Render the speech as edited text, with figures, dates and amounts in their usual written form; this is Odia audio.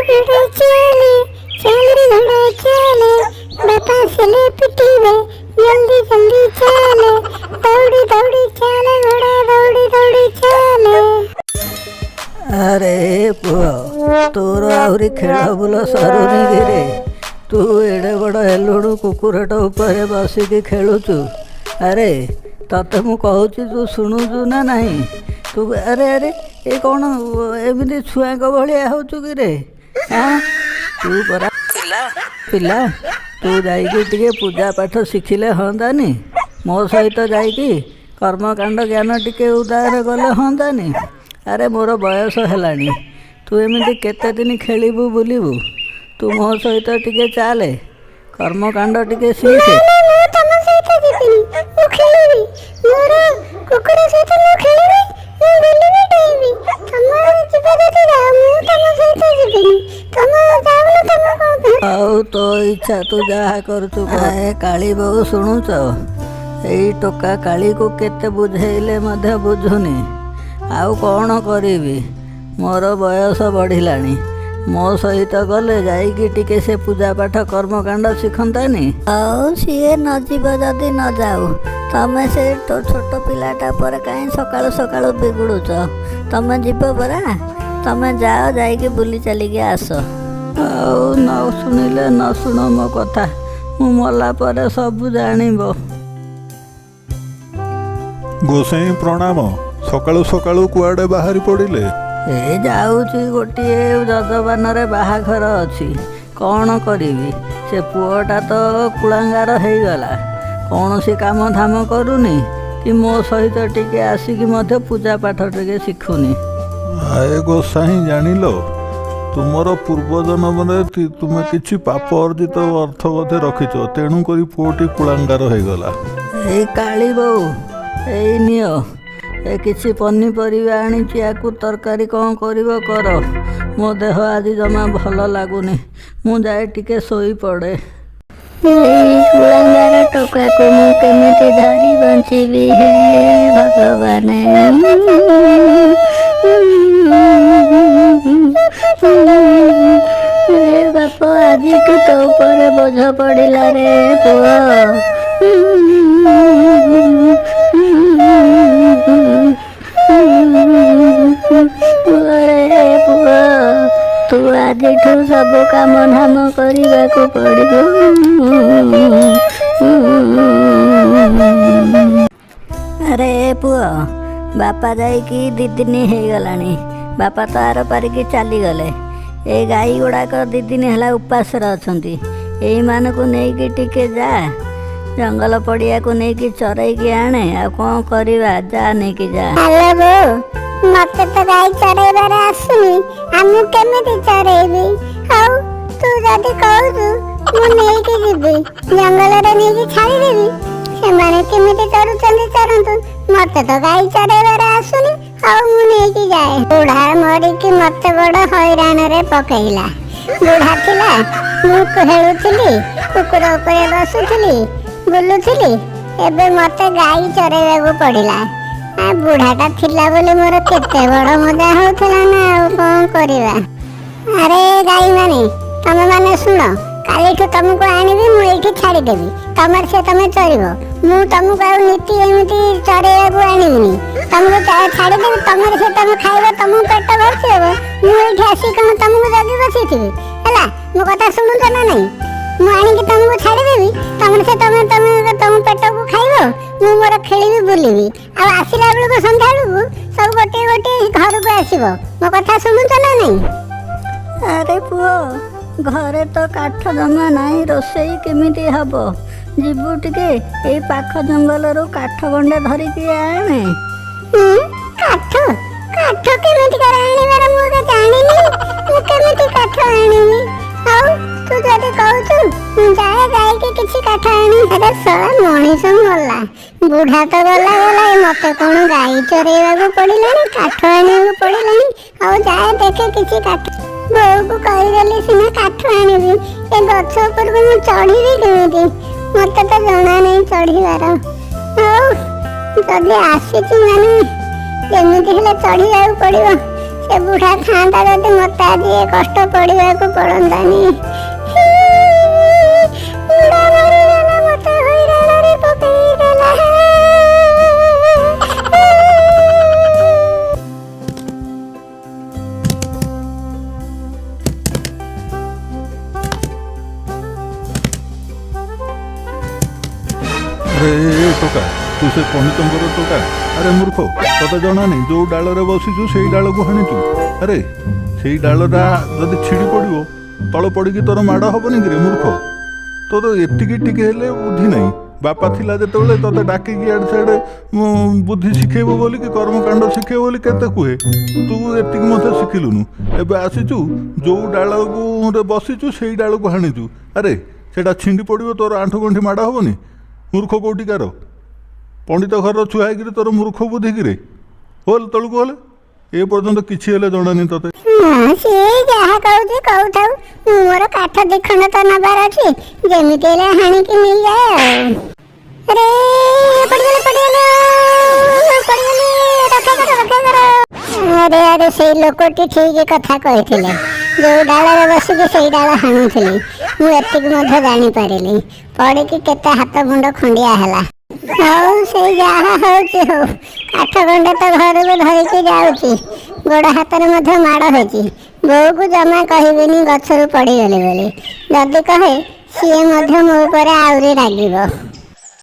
घोड़ा चले चल रे घोड़ा चले बापा सिले पिटीबे जल्दी जल्दी चले दौड़ी दौड़ी चले घोड़ा दौड़ी दौड़ी चले। अरे पुଅ तोर आहरी खेल बुल सरुनी गिरे तू एड़े बड़ हेलुणु कुकुरटा उपरे बसिकी खेलुचु। अरे तते मु कहूची तू शुणुचु ना नहीं तू अरे अरे ये कौन एमती छुआ भाया होचु कि रे हाँ तू परा पिला तू जाइए पूजा पाठ शिखिले हंतानी मो सहित जाइकी कर्मकांड ज्ञान टिके उदार गले हंतानी। अरे मोर बयस हेलानी तू एमती केते दिन खेलबू बुलबू तू मो सहित टिके चाले कर्मकांड टिके शिखे। ଆଉ ତୋ ଇଚ୍ଛା ତୁ ଯାହା କରୁଛୁ କାଳି ବୋଉ ଶୁଣୁଛ ଏଇ ଟୋକା କାଳିକୁ କେତେ ବୁଝେଇଲେ ମଧ୍ୟ ବୁଝୁନି। ଆଉ କ'ଣ କରିବି ମୋର ବୟସ ବଢ଼ିଲାଣି ମୋ ସହିତ ଗଲେ ଯାଇକି ଟିକେ ସେ ପୂଜା ପାଠ କର୍ମକାଣ୍ଡ ଶିଖନ୍ତାନି। ଆଉ ସିଏ ନ ଯିବ ଯଦି ନ ଯାଉ ତମେ ସେ ଛୋଟ ପିଲାଟା ପରେ କାହିଁ ସକାଳୁ ସକାଳୁ ବିଗୁଡ଼ୁଛ ତମେ ଯିବ ପରା ତମେ ଯାଅ ଯାଇକି ବୁଲି ଚାଲିକି ଆସ। ଆଉ ନ ଶୁଣିଲେ ନ ଶୁଣ ମୋ କଥା ମୁଁ ମଲା ପରେ ସବୁ ଜାଣିବ। ଗୋସାଇଁ ପ୍ରଣାମ। ସକାଳୁ ସକାଳୁ କୁଆଡ଼େ ବାହାରି ପଡ଼ିଲେ? ଏ ଯାଉଛି ଗୋଟିଏ ଯଜବାନରେ ବାହାଘର ଅଛି କ'ଣ କରିବି ସେ ପୁଅଟା ତ କୁଳାଙ୍ଗାର ହେଇଗଲା କୌଣସି କାମ ଧାମ କରୁନି କି ମୋ ସହିତ ଟିକେ ଆସିକି ମଧ୍ୟ ପୂଜା ପାଠ ଟିକେ ଶିଖୁନି। ଆଏ ଗୋସାଇଁ ଜାଣିଲ ତୁମର ପୂର୍ବ ଜନ୍ମରେ ତୁମେ କିଛି ପାପ ଅର୍ଜିତ ଅର୍ଥ ବୋଧେ ରଖିଛ ତେଣୁକରି ପୁଅଟି କୁଳାଙ୍ଗାର ହେଇଗଲା। ଏଇ କାଳି ବୋଉ ଏଇ ନିଅ ଏ କିଛି ପନିପରିବା ଆଣିଛି ୟାକୁ ତରକାରୀ କ'ଣ କରିବ କର ମୋ ଦେହ ଆଜି ଜମା ଭଲ ଲାଗୁନି ମୁଁ ଯାଏ ଟିକେ ଶୋଇପଡ଼େ। ଏଇ କୁଳାଙ୍ଗାର ଟୋକାକୁ ମୁଁ କେମିତି ଧରି ବଞ୍ଚିବି ହେ ଭଗବାନ। रे बाप आजिଠୁ ତୋ ଉପରେ ବୋଝ ପଡ଼ିଲା ରେ ପୁଅ। रे ପୁଅ ତୁ ଆଜିଠୁ ସବୁ କାମ ଧାମ କରିବାକୁ ପଡ଼ିବ। ଆରେ ପୁଅ ବାପା ଯାଇକି 2 ଦିନ ହେଇଗଲାଣି ବାପା ତ ଆର ପାରିକି ଚାଲିଗଲେ ଏ ଗାଈ ଗୁଡ଼ାକ 2 ଦିନ ହେଲା ଉପାସରେ ଅଛନ୍ତି ଏଇମାନଙ୍କୁ ନେଇକି ଟିକେ ଯା ଜଙ୍ଗଲ ପଡ଼ିଆକୁ ନେଇକି ଚରେଇକି ଆଣେ ଆଉ କ'ଣ କରିବା ଯା ନେଇକି ଯା। ହ୍ୟାଲୋ ବୋଉ ମତେ ତ ଗାଈ ଚରେଇବାରେ ଆସୁନି ଆଉ ମୁଁ କେମିତି ଚରେଇବି? ଆଉ ତୁ ଯଦି କହୁଛୁ ମୁଁ ନେଇକି ଯିବି ଜଙ୍ଗଲରେ ନେଇକି ଛାଡ଼ିଦେବି ସେମାନେ କେମିତି ଚରୁଛନ୍ତି ଚରନ୍ତୁ ମତେ ତ ଗାଈ ଚରେଇବାରେ ଆସୁନି ଆଉ ମୁଁ ନେଇକି ଯାଏ। ବୁଢ଼ା ମରିକି ମତେ ବଡ଼ ହଇରାଣରେ ପକେଇଲା। ବୁଢ଼ା ଥିଲା ମୁଁ ଖେଳୁଥିଲି କୁକୁର ଉପରେ ବସୁଥିଲି ବୁଲୁଥିଲି ଏବେ ମତେ ଗାଈ ଚରେଇବାକୁ ପଡ଼ିଲା। ବୁଢ଼ାଟା ଥିଲା ବୋଲି ମୋର କେତେ ବଡ଼ ମଜା ହଉଥିଲା ନା ଆଉ କ'ଣ କରିବା। ଆରେ ଗାଈ ମାନେ ତମେ ମାନେ ଶୁଣ କାଲିଠୁ ତମକୁ ଆଣିବି ମୁଁ ଏଇଠି ଛାଡ଼ିଦେବି ତମର ସେ ତମେ ଚରିବ ମୁଁ ତମକୁ ଆଉ ନୀତି ଏମିତି ଚରେଇବାକୁ ଆଣିବିନି ତମକୁ ଛାଡ଼ିଦେବି ତମର ସେ ତମେ ଖାଇବ ତମକୁ ପେଟ ଭର୍ତ୍ତି ହେବ ମୁଁ ଏଇଠି ଆସି କ'ଣ ତମକୁ ଜଗି ବସିଥିବି ହେଲା। ମୋ କଥା ଶୁଣୁଛ ନା ନାହିଁ? ମୁଁ ଆଣିକି ତମକୁ ଛାଡ଼ିଦେବି ତମର ସେ ତମ ପେଟକୁ ଖାଇବ ମୁଁ ମୋର ଖେଳିବି ବୁଲିବି ଆଉ ଆସିଲା ବେଳକୁ ସନ୍ଧ୍ୟା ବେଳକୁ ସବୁ ଗୋଟିଏ ଗୋଟିଏ ଘରକୁ ଆସିବ। ମୋ କଥା ଶୁଣୁଛ ନା ନାହିଁ? ଆରେ ପୁଅ ଘରେ ତ କାଠ ଜମା ନାହିଁ ରୋଷେଇ କେମିତି ହବ ଯିବୁ ଟିକେ ଏଇ ପାଖ ଜଙ୍ଗଲରୁ କାଠ ଗଣ୍ଡେ ଧରିକି ଆଣେ। କାଠ କାଠ କେମିତି ଆଣିବାର ମୁଁ ତ ଜାଣିନି ମୁଁ କେମିତି କାଠ ଆଣିବି? ଆଉ ତୁ ଯଦି କହୁଛୁ ମୁଁ ଯାଇକି କିଛି କାଠ ଆଣି। ଆରେ ଶଳା ମଣିଷ ମଲା ବୁଢ଼ା ତ ଗଲା ମତେ କ'ଣ ଗାଈ ଚରେଇବାକୁ ପଡ଼ିଲାଣି କାଠ ଆଣିବାକୁ ପଡ଼ିଲାଣି ଆଉ ଯାଏ ଦେଖେ କିଛି କାଠ। ବୋଉକୁ କହିଦେଲି ସିନା କାଠ ଆଣିବି ଏ ଗଛ ଉପରକୁ ମୁଁ ଚଢ଼ିବି କେମିତି ମତେ ତ ଜଣା ନାହିଁ ଚଢ଼ିବାର। ଆଉ ଯଦି ଆସିଛି ମାନେ ଯେମିତି ହେଲେ ଚଢ଼ିବାକୁ ପଡ଼ିବ ସେ ବୁଢା ଥାନ୍ତା ଯଦି ମତେ ଆଜି ଏ କଷ୍ଟ ପଡିବାକୁ ପଡନ୍ତାନି। ବୁଢା ମରିଗଲା, ମତେ ହଇରାଣରେ ପକେଇଦେଲା। ଆରେ ଟୋକା, ତୁ ସେ ପଣ୍ଡିତଙ୍କର ଟୋକା? ଆରେ ମୂର୍ଖ, ତତେ ଜଣାନି ଯୋଉ ଡାଳରେ ବସିଛୁ ସେଇ ଡାଳକୁ ହାଣିଛୁ। ଆରେ ସେଇ ଡାଳଟା ଯଦି ଛିଡ଼ି ପଡ଼ିବ ତଳ ପଡ଼ିକି ତୋର ମାଡ଼ ହବନି କିରେ ମୂର୍ଖ? ତୋର ଏତିକି ଟିକେ ହେଲେ ବୁଦ୍ଧି ନାହିଁ। ବାପା ଥିଲା ଯେତେବେଳେ ତତେ ଡାକିକି ଆଡ଼େ ସାଡ଼େ ବୁଦ୍ଧି ଶିଖେଇବ ବୋଲିକି, କର୍ମକାଣ୍ଡ ଶିଖେଇବ ବୋଲି କେତେ କୁହେ, ତୁ ଏତିକି ମଧ୍ୟ ଶିଖିଲୁନୁ। ଏବେ ଆସିଛୁ ଯୋଉ ଡାଳକୁ ବସିଛୁ ସେଇ ଡାଳକୁ ହାଣିଛୁ। ଆରେ ସେଇଟା ଛିଣ୍ଡି ପଡ଼ିବ, ତୋର ଆଣ୍ଠୁ ଗଣ୍ଠି ମାଡ଼ ହବନି? ମୂର୍ଖ କୋଉଠିକାର? ପଣ୍ଡିତ ଘରର ଛୁଆ ହେଇକିରି ତୋର ମୂର୍ଖ ବୁଦ୍ଧି କିରେ? ହୋଲ୍ ତଳକୁ ହେଲେ ଏ ପର୍ଯ୍ୟନ୍ତ କିଛି ହେଲେ ଜଣାନି ତତେ। ସେ ଯାହା କହୁଛି କହୁଥାଉ, ମୁଁ ମୋର କାଠ ଦି ଖଣ୍ଡ ତ ନବାର ଅଛି, ଯେମିତି ହେଲେ ହାଣିକି ନେଇଯାଏ ଆଉ। ଆରେ ଆରେ ଆରେ ସେଇ ଲୋକଟି ଠିକ କଥା କହିଥିଲେ। ଯୋଉ ଡାଳରେ ବସିକି ସେଇ ଡାଳ ହାଣୁଥିଲି, ମୁଁ ଏତିକି ମଧ୍ୟ ଜାଣିପାରିଲି। ପଡ଼ିକି କେତେ ହାତ ମୁଣ୍ଡ ଖଣ୍ଡିଆ ହେଲା। ହଉ ସେଇ ଯାହା ହଉଛି ହଉ, କାଠ ଗଣ୍ଡେ ତ ଘରକୁ ଧରିକି ଯାଉଛି, ଗୋଡ଼ ହାତରେ ମଧ୍ୟ ମାଡ଼ ହେଇଛି। ବୋଉକୁ ଜମା କହିବିନି ଗଛରୁ ପଡ଼ିଗଲି ବୋଲି, ଯଦି କହେ ସିଏ ମଧ୍ୟ ମୋ ଉପରେ ଆହୁରି ରାଗିବ।